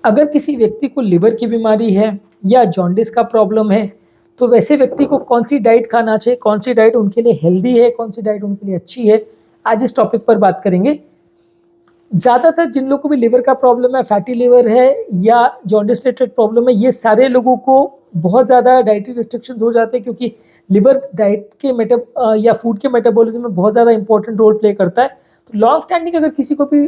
अगर किसी व्यक्ति को लिवर की बीमारी है या जॉन्डिस का प्रॉब्लम है, तो वैसे व्यक्ति को कौन सी डाइट खाना चाहिए, कौन सी डाइट उनके लिए हेल्दी है, कौन सी डाइट उनके लिए अच्छी है, आज इस टॉपिक पर बात करेंगे। ज़्यादातर जिन लोगों को भी लिवर का प्रॉब्लम है, फैटी लिवर है या जॉन्डिस रिलेटेड प्रॉब्लम है, ये सारे लोगों को बहुत ज़्यादा डाइटरी रिस्ट्रिक्शंस हो जाते हैं, क्योंकि लिवर डाइट के या फूड के मेटाबॉलिज्म में बहुत ज़्यादा इंपॉर्टेंट रोल प्ले करता है। तो लॉन्ग स्टैंडिंग अगर किसी को भी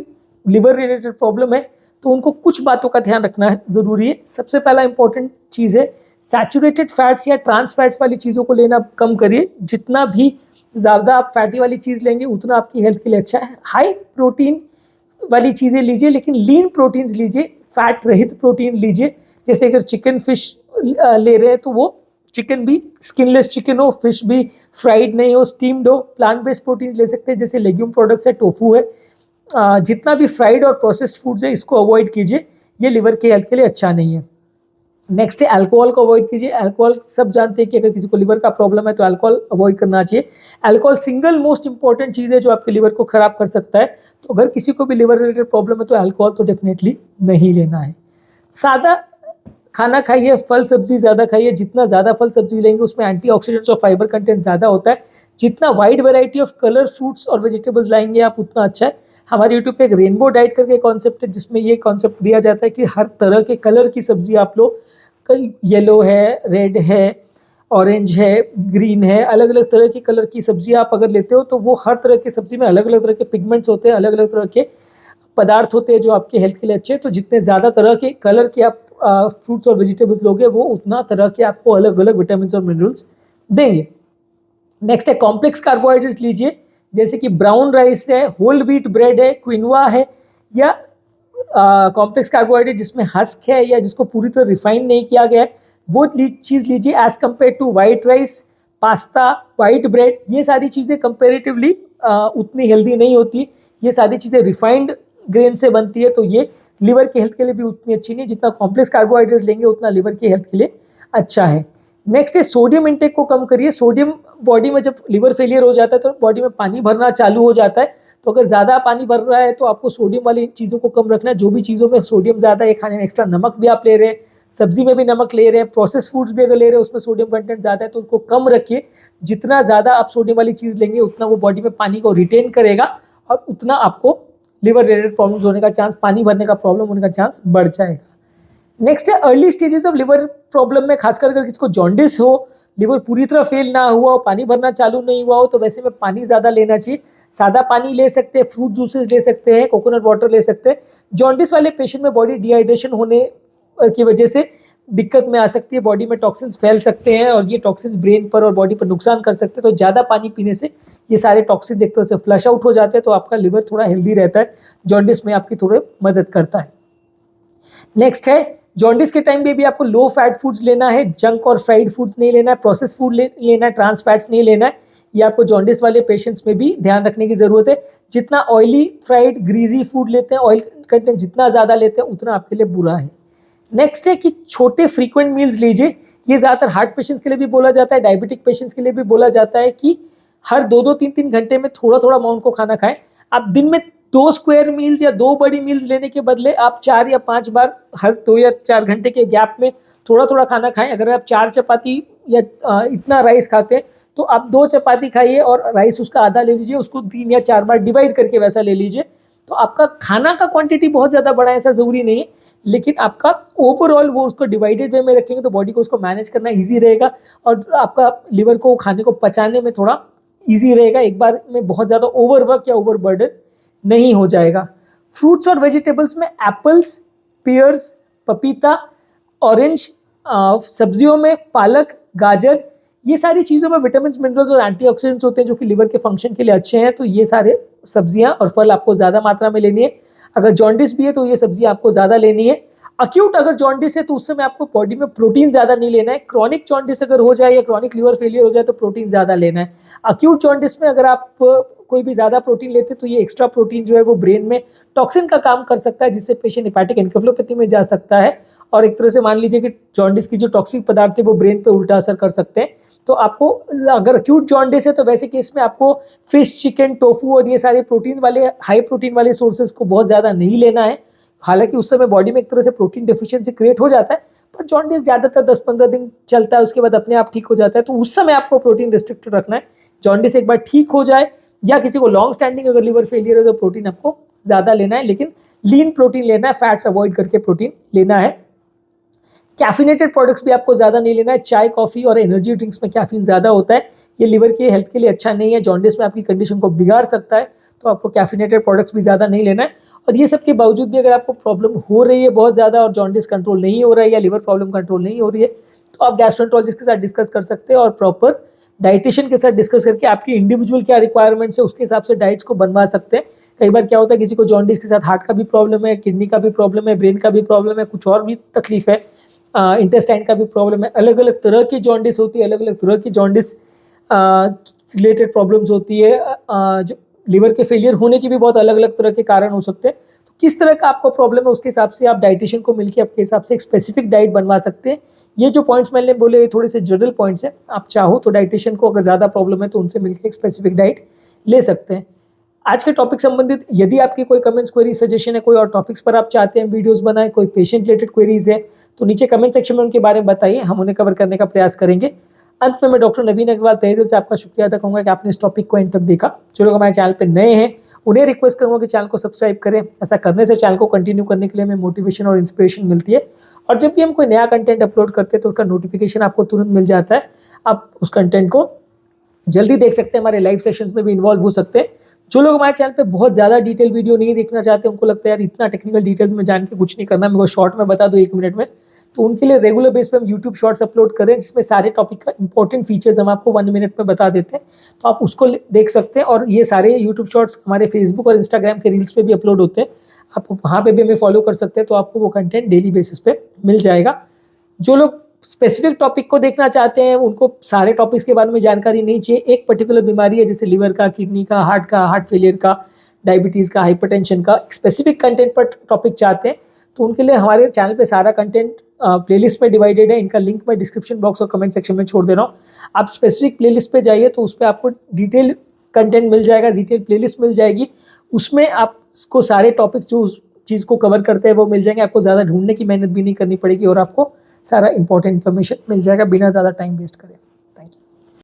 लिवर रिलेटेड प्रॉब्लम है तो उनको कुछ बातों का ध्यान रखना है ज़रूरी है। सबसे पहला इंपॉर्टेंट चीज़ है, सैचुरेटेड फैट्स या ट्रांस फैट्स वाली चीज़ों को लेना कम करिए। जितना भी ज़्यादा आप फैटी वाली चीज़ लेंगे उतना आपकी हेल्थ के लिए अच्छा है। हाई प्रोटीन वाली चीज़ें लीजिए, लेकिन लीन प्रोटीन्स लीजिए, फैट रहित प्रोटीन लीजिए। जैसे अगर चिकन फिश ले रहे हैं तो वो चिकन भी स्किनलेस चिकन हो, फिश भी फ्राइड नहीं हो, स्टीम्ड हो। प्लांट बेस्ड प्रोटीन्स ले सकते हैं, जैसे लेग्यूम प्रोडक्ट्स है, टोफू है। जितना भी फ्राइड और प्रोसेस्ड फूड्स है इसको अवॉइड कीजिए, ये लिवर के हेल्थ के लिए अच्छा नहीं है। नेक्स्ट है अल्कोहल को अवॉइड कीजिए। अल्कोहल सब जानते हैं कि अगर किसी को लिवर का प्रॉब्लम है तो अल्कोहल अवॉइड करना चाहिए। अल्कोहल सिंगल मोस्ट इंपॉर्टेंट चीज़ है जो आपके लिवर को खराब कर सकता है। तो अगर किसी को भी लिवर रिलेटेड प्रॉब्लम है तो अल्कोहल तो डेफिनेटली नहीं लेना है। सादा खाना खाइए, फल सब्जी ज़्यादा खाइए। जितना ज़्यादा फल सब्जी लेंगे उसमें एंटीऑक्सीडेंट्स और फाइबर कंटेंट ज़्यादा होता है। जितना wide variety of colour fruits और वेजिटेबल्स लाएंगे आप उतना अच्छा है। हमारे यूट्यूब पे एक रेनबो डाइट करके कॉन्सेप्ट है, जिसमें ये कॉन्सेप्ट दिया जाता है कि हर तरह के कलर की सब्जी आप लो। कई येलो है, रेड है, ऑरेंज है, ग्रीन है, अलग अलग तरह की कलर की सब्जी आप अगर लेते हो तो वो हर तरह की सब्जी में अलग अलग तरह के पिगमेंट्स होते हैं, अलग अलग तरह के पदार्थ होते हैं जो आपके हेल्थ के लिए अच्छे हैं। तो जितने ज़्यादा तरह के कलर के आप फ्रूट्स और वेजिटेबल्स लोगे वो उतना तरह के आपको अलग अलग विटामिन और मिनरल्स देंगे। नेक्स्ट है कॉम्प्लेक्स कार्बोहाइड्रेट्स लीजिए, जैसे कि ब्राउन राइस है, होल व्हीट ब्रेड है, क्विनोआ है, या कॉम्प्लेक्स कार्बोहाइड्रेट जिसमें हस्क है या जिसको पूरी तरह रिफाइन नहीं किया गया है वो चीज़ लीजिए as compared to white rice, pasta, white bread. ये सारी चीज़ें कंपेरेटिवली उतनी हेल्दी नहीं होती। ये सारी चीज़ें रिफाइंड ग्रेन से बनती है, तो ये लिवर के हेल्थ के लिए भी उतनी अच्छी नहीं। जितना कॉम्प्लेक्स कार्बोहाइड्रेट्स लेंगे उतना लिवर की हेल्थ के लिए अच्छा है। नेक्स्ट है सोडियम इंटेक को कम करिए। सोडियम बॉडी में जब लिवर फेलियर हो जाता है तो बॉडी में पानी भरना चालू हो जाता है। तो अगर ज़्यादा पानी भर रहा है तो आपको सोडियम वाली चीज़ों को कम रखना है। जो भी चीज़ों में सोडियम ज़्यादा है, खाने में एक्स्ट्रा नमक भी आप ले रहे हैं, सब्जी में भी नमक ले रहे हैं, प्रोसेस फूड्स भी अगर ले रहे हैं उसमें सोडियम कंटेंट ज़्यादा है तो उसको कम रखिए। जितना ज़्यादा आप सोडियम वाली चीज़ लेंगे उतना वो बॉडी में पानी को रिटेन करेगा और उतना आपको लिवर रिलेटेड प्रॉब्लम्स होने का चांस, पानी भरने का प्रॉब्लम होने का चांस बढ़ जाएगा। नेक्स्ट है early stages of liver problem में, खासकर अगर किसी को जॉन्डिस हो, लिवर पूरी तरह फेल ना हुआ हो, पानी भरना चालू नहीं हुआ हो, तो वैसे में पानी ज़्यादा लेना चाहिए। सादा पानी ले सकते हैं, फ्रूट जूसेस ले सकते हैं, कोकोनट वाटर ले सकते हैं। जॉन्डिस वाले पेशेंट में बॉडी डिहाइड्रेशन होने की वजह से दिक्कत में आ सकती है, बॉडी में टॉक्सिन्स फैल सकते हैं और ये टॉक्सिन्स ब्रेन पर और बॉडी पर नुकसान कर सकते हैं। तो ज़्यादा पानी पीने से ये सारे टॉक्सिन्स एक तरह से फ्लश आउट हो जाते हैं, तो आपका लिवर थोड़ा हेल्दी रहता है, जॉन्डिस में आपकी थोड़ी मदद करता है। नेक्स्ट है जॉन्डिस के टाइम में भी आपको लो फैट फूड्स लेना है, जंक और फ्राइड फूड्स नहीं लेना है, प्रोसेस फूड लेना है, ट्रांस फैट्स नहीं लेना है। ये आपको जॉन्डिस वाले पेशेंट्स में भी ध्यान रखने की ज़रूरत है। जितना ऑयली फ्राइड ग्रीजी फूड लेते हैं, ऑयल कंटेंट जितना ज़्यादा लेते हैं उतना आपके लिए बुरा है। नेक्स्ट है कि छोटे फ्रीक्वेंट मील्स लीजिए। ये ज़्यादातर हार्ट पेशेंट्स के लिए भी बोला जाता है, डायबिटिक पेशेंट्स के लिए भी बोला जाता है कि हर 2-2, 3-3 घंटे में थोड़ा थोड़ा अमाउंट को खाना खाएं। आप दिन में 2 स्क्वायर मील्स या 2 बड़ी मील्स लेने के बदले आप 4 या 5 बार हर 2 या 4 घंटे के गैप में थोड़ा थोड़ा खाना खाएं। अगर आप 4 चपाती या इतना राइस खाते हैं तो आप 2 चपाती खाइए और राइस उसका आधा ले लीजिए, उसको 3 या 4 बार डिवाइड करके वैसा ले लीजिए। तो आपका खाना का क्वांटिटी बहुत ज़्यादा बड़ा ऐसा ज़रूरी नहीं है, लेकिन आपका ओवरऑल वो उसको डिवाइडेड वे में रखेंगे तो बॉडी को उसको मैनेज करना ईजी रहेगा और आपका लिवर को खाने को पचाने में थोड़ा ईजी रहेगा। एक बार में बहुत ज़्यादा ओवरवर्क या ओवरबर्डन नहीं हो जाएगा। फ्रूट्स और वेजिटेबल्स में एप्पल्स, पियर्स, पपीता, ऑरेंज, सब्जियों में पालक, गाजर, ये सारी चीज़ों में विटामिन, मिनरल्स और एंटीऑक्सीडेंट्स होते हैं जो कि लिवर के फंक्शन के लिए अच्छे हैं। तो ये सारे सब्जियां और फल आपको ज़्यादा मात्रा में लेनी है। अगर जॉन्डिस भी है तो ये सब्जी आपको ज़्यादा लेनी है। अक्यूट अगर जॉन्डिस है तो उस समय आपको बॉडी में प्रोटीन ज़्यादा नहीं लेना है। क्रॉनिक जॉन्डिस अगर हो जाए या क्रॉनिक लिवर फेलियर हो जाए तो प्रोटीन ज़्यादा लेना है। अक्यूट जॉन्डिस में अगर आप कोई भी ज़्यादा प्रोटीन लेते तो ये एक्स्ट्रा प्रोटीन जो है वो ब्रेन में टॉक्सिन का काम कर सकता है, जिससे पेशेंट हेपेटिक एन्केफेलोपैथी में जा सकता है और एक तरह से मान लीजिए कि जॉन्डिस की जो टॉक्सिक पदार्थ है वो ब्रेन पे उल्टा असर कर सकते हैं। तो आपको अगर अक्यूट जॉन्डिस है तो वैसे केस में आपको फिश, चिकन, टोफू और ये सारे प्रोटीन वाले हाई प्रोटीन वाले सोर्सेज को बहुत ज़्यादा नहीं लेना है, हालांकि उस समय बॉडी में एक तरह से प्रोटीन डेफिशिएंसी क्रिएट हो जाता है, पर जॉन्डिस ज़्यादातर 10-15 दिन चलता है, उसके बाद अपने आप ठीक हो जाता है। तो उस समय आपको प्रोटीन रिस्ट्रिक्टेड रखना है। जॉन्डिस एक बार ठीक हो जाए या किसी को लॉन्ग स्टैंडिंग अगर लिवर फेलियर है तो प्रोटीन आपको ज़्यादा लेना है, लेकिन लीन प्रोटीन लेना है, फैट्स अवॉइड करके प्रोटीन लेना है। कैफिनेटेड प्रोडक्ट्स भी आपको ज़्यादा नहीं लेना है। चाय, कॉफ़ी और एनर्जी ड्रिंक्स में कैफीन ज़्यादा होता है, ये लिवर के हेल्थ के लिए अच्छा नहीं है, जॉन्डिस में आपकी कंडीशन को बिगाड़ सकता है। तो आपको कैफिनेटेड प्रोडक्ट्स भी ज़्यादा नहीं लेना है। और ये सब के बावजूद भी अगर आपको प्रॉब्लम हो रही है बहुत ज़्यादा और जॉन्डिस कंट्रोल नहीं हो रहा है या लिवर प्रॉब्लम कंट्रोल नहीं हो रही है, तो आप गैस्ट्रोएंटरोलॉजिस्ट के साथ डिस्कस कर सकते हैं और प्रॉपर डाइटिशियन के साथ डिस्कस करके आपकी इंडिविजुअल क्या रिक्वायरमेंट्स है उसके हिसाब से डाइट्स को बनवा सकते हैं। कई बार क्या होता है, किसी को जॉन्डिस के साथ हार्ट का भी प्रॉब्लम है, किडनी का भी प्रॉब्लम है, ब्रेन का भी प्रॉब्लम है, कुछ और भी तकलीफ है, इंटेस्टाइन का भी प्रॉब्लम है। अलग अलग तरह की जॉन्डिस होती है, अलग अलग तरह की जॉन्डिस रिलेटेड प्रॉब्लम्स होती है। जो लिवर के फेलियर होने की भी बहुत अलग अलग तरह के कारण हो सकते हैं। तो किस तरह का आपको प्रॉब्लम है उसके हिसाब से आप डाइटिशियन को मिलकर आपके हिसाब से एक स्पेसिफिक डाइट बनवा सकते हैं। ये जो पॉइंट्स मैंने बोले ये थोड़े से जनरल पॉइंट्स हैं, आप चाहो तो डाइटिशियन को अगर ज़्यादा प्रॉब्लम है तो उनसे मिलकर एक स्पेसिफिक डाइट ले सकते हैं। आज के टॉपिक संबंधित यदि आपकी कोई कमेंट्स, क्वेरी, सजेशन है, कोई और टॉपिक्स पर आप चाहते हैं वीडियोस बनाएं, कोई पेशेंट रिलेटेड क्वेरीज है तो नीचे कमेंट सेक्शन में उनके बारे में बताइए, हम उन्हें कवर करने का प्रयास करेंगे। अंत में मैं डॉक्टर नवीन अग्रवाल तहे दिल से आपका शुक्रिया अदा करूंगा कि आपने इस टॉपिक को एंड तक देखा। जो लोग हमारे चैनल पर नए हैं उन्हें रिक्वेस्ट करूंगा कि चैनल को सब्सक्राइब करें। ऐसा करने से चैनल को कंटिन्यू करने के लिए हमें मोटिवेशन और इंस्पिरेशन मिलती है, और जब भी हम कोई नया कंटेंट अपलोड करते हैं तो उसका नोटिफिकेशन आपको तुरंत मिल जाता है। आप उस कंटेंट को जल्दी देख सकते हैं, हमारे लाइव सेशंस में भी इन्वॉल्व हो सकते हैं। जो लोग हमारे चैनल पे बहुत ज़्यादा डिटेल वीडियो नहीं देखना चाहते, उनको लगता है यार इतना टेक्निकल डिटेल्स में जान के कुछ नहीं करना, मेरे को शॉर्ट में बता दो 1 मिनट में, तो उनके लिए रेगुलर बेस पे हम यूट्यूब शॉर्ट्स अपलोड करें जिसमें सारे टॉपिक का इंपॉर्टेंट फीचर्स हम आपको 1 मिनट में बता देते हैं, तो आप उसको देख सकते हैं। और ये सारे यूट्यूब शॉर्ट्स हमारे फेसबुक और इंस्टाग्राम के रील्स पे भी अपलोड होते हैं, आप वहाँ पे भी हमें फॉलो कर सकते हैं, तो आपको वो कंटेंट डेली बेसिस पे मिल जाएगा। जो लोग स्पेसिफिक टॉपिक को देखना चाहते हैं, उनको सारे टॉपिक्स के बारे में जानकारी नहीं चाहिए, एक पर्टिकुलर बीमारी है जैसे लिवर का, किडनी का, हार्ट फेलियर का, डायबिटीज़ का, हाइपरटेंशन का, एक स्पेसिफिक कंटेंट पर टॉपिक चाहते हैं, तो उनके लिए हमारे चैनल पे सारा कंटेंट प्लेलिस्ट में डिवाइडेड है। इनका लिंक मैं डिस्क्रिप्शन बॉक्स और कमेंट सेक्शन में छोड़ दे रहा हूँ। आप स्पेसिफिक प्लेलिस्ट पे जाइए तो उस पर आपको डिटेल कंटेंट मिल जाएगा, डिटेल प्लेलिस्ट मिल जाएगी, उसमें आपको सारे टॉपिक्स जो उस चीज़ को कवर करते हैं वो मिल जाएंगे। आपको ज़्यादा ढूंढने की मेहनत भी नहीं करनी पड़ेगी और आपको सारा इंपॉर्टेंट इन्फॉर्मेशन मिल जाएगा बिना ज़्यादा टाइम वेस्ट करें।